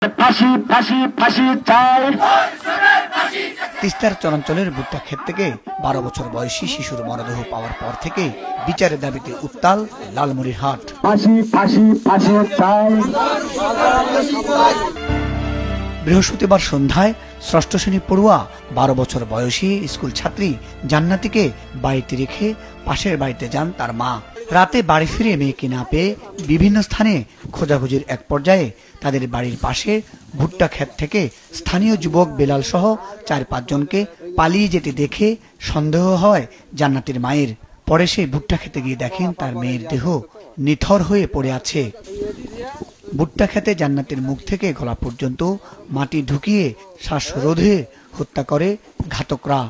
ফাঁসি ফাঁসি ফাঁসি চাই। তিস্তার চরাঞ্চলের ভুট্টা ক্ষেত থেকে 12 বছর বয়সী শিশুর মরদেহ পাওয়ার পর থেকে বিচারের দাবিতে উত্তাল লালমনিরহাট। ফাঁসি ফাঁসি ফাঁসি চাই। বৃহস্পতিবার সন্ধ্যায় ষষ্ঠ শ্রেণী পড়ুয়া 12 বছর বয়সী স্কুল ছাত্রী জান্নাতীকে বাড়িতে রেখে পাশের বাড়িতে যান তার মা। রাতে বাড়ি ফিরে মেয়েকে না পেয়ে বিভিন্ন স্থানে খোঁজাখুঁজির এক পর্যায়ে তাদের বাড়ির পাশে ভুট্টা ক্ষেত থেকে স্থানীয় যুবক বেলাল সহ 4-5 জনকে পালিয়ে যেতে দেখে সন্দেহ হয় জান্নাতীর মায়ের। পরে সেই ভুট্টা খেতে গিয়ে দেখেন তার মেয়ের দেহ নিথর হয়ে পড়ে আছে। ভুট্টা খেতে জান্নাতের মুখ থেকে গলা পর্যন্ত মাটি ঢুকিয়ে শ্বাসরোধে হত্যা করে ঘাতকরা।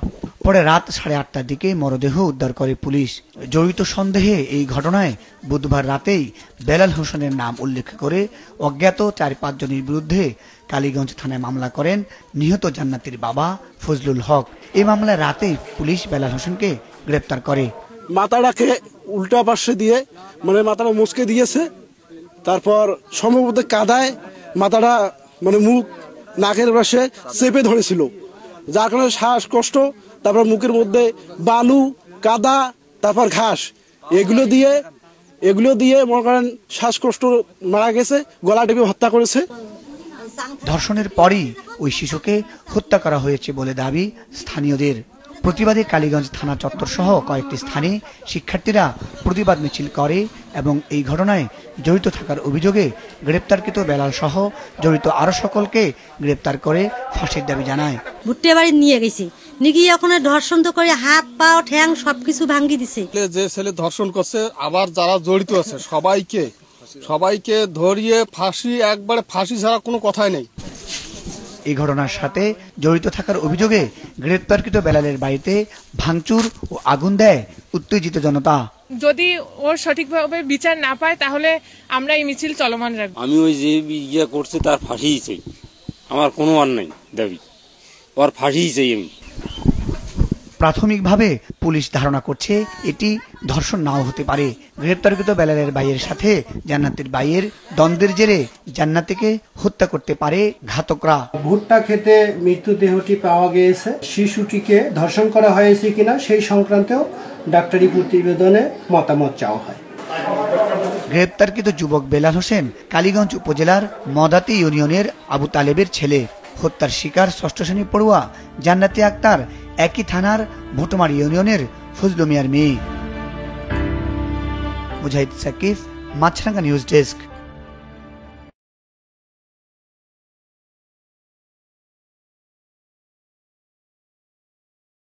পরে রাত 8:30টার দিকে মরদেহ উদ্ধার করে পুলিশ। জড়িত সন্দেহে এই ঘটনায় বুধবার রাতেই বেলাল হোসেনের নাম উল্লেখ করে অজ্ঞাত 4-5 জনের বিরুদ্ধে কালীগঞ্জ থানায় মামলা করেন নিহত জান্নাতীর বাবা ফজলুল হক। এই মামলায় রাতেই পুলিশ বেলাল হোসেনকে গ্রেপ্তার করে। মাথাটাকে উল্টা পাশে দিয়ে মাথাটা মুচকে দিয়েছে, তারপর সম্ভবত কাদায় মাথাটা মুখ নাকের পাশে চেপে ধরেছিল, যার কারণে শ্বাসকষ্ট, তারপর মুখের মধ্যে বালু কাদা তারপর ঘাস এগুলো দিয়ে মনে করেন শ্বাসকষ্ট মারা গেছে, গলা টিপে হত্যা করেছে। ধর্ষণের পরই ওই শিশুকে হত্যা করা হয়েছে বলে দাবি স্থানীয়দের। প্রতিবাদে কালীগঞ্জ থানা চত্বর সহ কয়েকটি স্থানে শিক্ষার্থীরা প্রতিবাদ মিছিল করে এবং এই ঘটনায় জড়িত থাকার অভিযোগে গ্রেপ্তারকৃত বেলাল সহ জড়িত আরো সকলকে গ্রেপ্তার করে ফাঁসির দাবি জানায়। ভুট্টা বাড়ি নিয়ে গেছি, নিয়ে ওখানে ধর্ষণ তো করে হাত পা ঠ্যাং সবকিছু ভাঙ্গি দিছে। যে ছেলে ধর্ষণ করছে আবার যারা জড়িত আছে সবাইকে ধরিয়ে ফাঁসি, একবারে ফাঁসি ছাড়া কোনো কথাই নেই। এই ঘটনার সাথে জড়িত থাকার অভিযোগে গ্রেপ্তারকৃত বেলালের বাড়িতে ভাঙচুর ও আগুন দেয় উত্তেজিত জনতা। যদি ওর সঠিকভাবে বিচার না পায় তাহলে আমরা এই মিছিল চলমান রাখবো। আমি ওই যে ইয়ে করছে তার ফাঁসিই চাই, আমার কোনো আর নাই দাবি, ওর ফাঁসিই চাই আমি। প্রাথমিকভাবে পুলিশ ধারণা করছে এটি ধর্ষণ নাও হতে পারে। গ্রেপ্তারকৃত বেলালের ভাইয়ের সাথে জান্নাতের ভাইয়ের দ্বন্দ্বের জেরে জান্নাতীকে হত্যা করতে পারে ঘাতকরা। ভুট্টা খেতে মৃতদেহটি পাওয়া গিয়েছে, শিশুটিকে ধর্ষণ করা হয়েছে কিনা সেই সংক্রান্তেও ডাক্তারি প্রতিবেদনে মতামত চাওয়া হয়। গ্রেপ্তারকৃত যুবক বেলাল হোসেন কালীগঞ্জ উপজেলার মদাতি ইউনিয়নের আবু তালেবের ছেলে। হত্যার শিকার ষষ্ঠ শ্রেণী পড়ুয়া জান্নাতী আক্তার একই থানার ভোটমার ইউনিয়নের ফজলু মিয়ার মেয়ে। মুজাহিদ সাকিব, মাছরাঙ্গা নিউজ ডেস্ক।